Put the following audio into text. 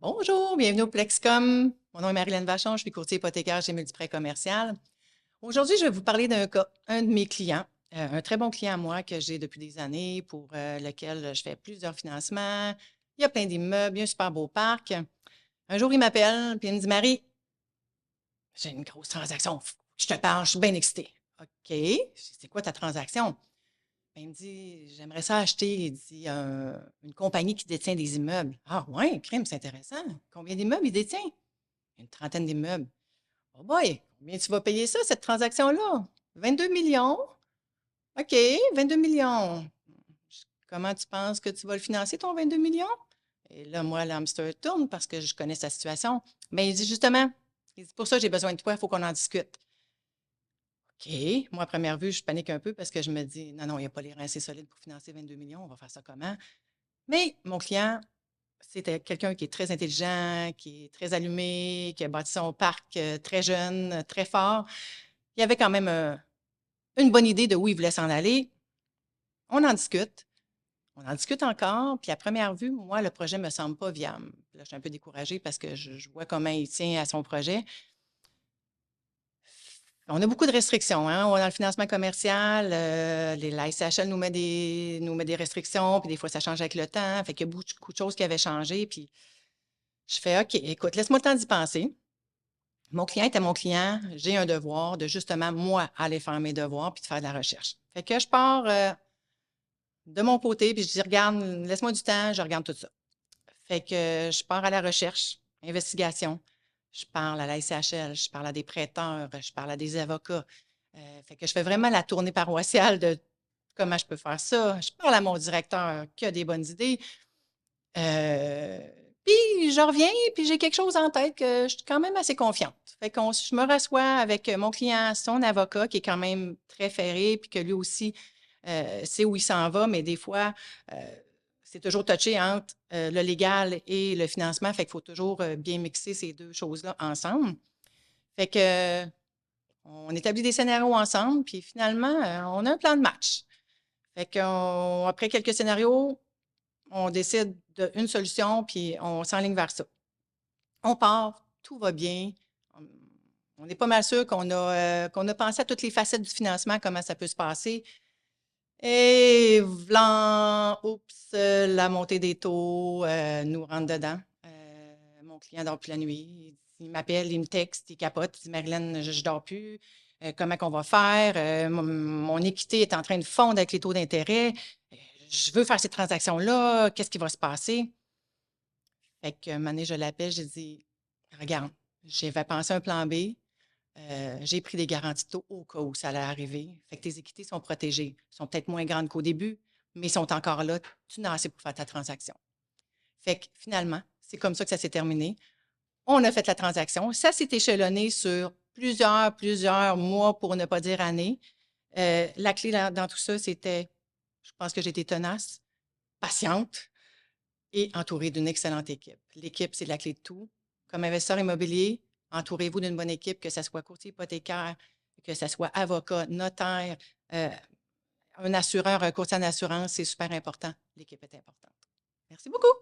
Bonjour, bienvenue au Plexcom. Mon nom est Marilyn Vachon, je suis courtier hypothécaire chez Multiprêt Commercial. Aujourd'hui, je vais vous parler d'un cas, un de mes clients, un très bon client à moi que j'ai depuis des années, pour lequel je fais plusieurs financements. Il y a plein d'immeubles, il y a un super beau parc. Un jour, il m'appelle, puis il me dit, Marie, j'ai une grosse transaction, faut que je te parle, je suis bien excitée. OK, c'est quoi ta transaction? Ben, il me dit, j'aimerais ça acheter, il dit, une compagnie qui détient des immeubles. Ah, ouais, crime, c'est intéressant. Combien d'immeubles il détient? Une trentaine d'immeubles. Oh boy, combien tu vas payer ça, cette transaction-là? 22 millions. OK, 22 millions. Comment tu penses que tu vas le financer, ton 22 millions? Et là, moi, l'hamster tourne parce que je connais sa situation. Mais il dit justement, il dit, pour ça, j'ai besoin de toi, il faut qu'on en discute. OK. Moi, à première vue, je panique un peu parce que je me dis, non, non, il n'y a pas les reins assez solides pour financer 22 millions, on va faire ça comment? Mais mon client, c'était quelqu'un qui est très intelligent, qui est très allumé, qui a bâti son parc très jeune, très fort. Il avait quand même une bonne idée de où il voulait s'en aller. On en discute. On en discute encore. Puis à première vue, moi, le projet ne me semble pas viable. Là, je suis un peu découragée parce que je vois comment il tient à son projet. On a beaucoup de restrictions, hein. On a le financement commercial, la SCHL nous met des restrictions, puis des fois, ça change avec le temps. Fait qu'il y a beaucoup de choses qui avaient changé. Puis je fais OK, écoute, laisse-moi le temps d'y penser. Mon client était mon client. J'ai un devoir de justement, moi, aller faire mes devoirs puis de faire de la recherche. Fait que je pars de mon côté, puis je dis, regarde, laisse-moi du temps, je regarde tout ça. Fait que je pars à la recherche, investigation. Je parle à la SCHL, je parle à des prêteurs, je parle à des avocats. Fait que je fais vraiment la tournée paroissiale de comment je peux faire ça. Je parle à mon directeur qui a des bonnes idées. Euh, Puis je reviens, puis j'ai quelque chose en tête que je suis quand même assez confiante. Fait que je me rassois avec mon client, son avocat, qui est quand même très ferré, puis que lui aussi sait où il s'en va, mais des fois, c'est toujours touché entre le légal et le financement. Fait qu'il faut toujours bien mixer ces deux choses-là ensemble. Fait que on établit des scénarios ensemble, puis finalement, on a un plan de match. Fait qu'après quelques scénarios, on décide d'une solution, puis on s'enligne vers ça. On part, tout va bien. On est pas mal sûr qu'on a pensé à toutes les facettes du financement, comment ça peut se passer. Et v'lan, oups, la montée des taux nous rentre dedans. Mon client dort plus la nuit. Il m'appelle, il me texte, il capote. Il dit, Marilyn, je ne dors plus. Comment qu'on va faire? Mon équité est en train de fondre avec les taux d'intérêt. Je veux faire ces transactions-là. Qu'est-ce qui va se passer? Fait que, un moment donné, je l'appelle, j'ai dit, regarde, j'avais pensé à un plan B. J'ai pris des garanties de taux au cas où ça allait arriver. Fait que tes équités sont protégées. Elles sont peut-être moins grandes qu'au début, mais sont encore là. Tu n'as assez pour faire ta transaction. Fait que finalement, c'est comme ça que ça s'est terminé. On a fait la transaction. Ça s'est échelonné sur plusieurs mois, pour ne pas dire années. La clé dans tout ça, c'était, je pense que j'étais tenace, patiente et entourée d'une excellente équipe. L'équipe, c'est la clé de tout. Comme investisseur immobilier, entourez-vous d'une bonne équipe, que ce soit courtier hypothécaire, que ce soit avocat, notaire, euh, un assureur, un courtier en assurance, c'est super important. L'équipe est importante. Merci beaucoup.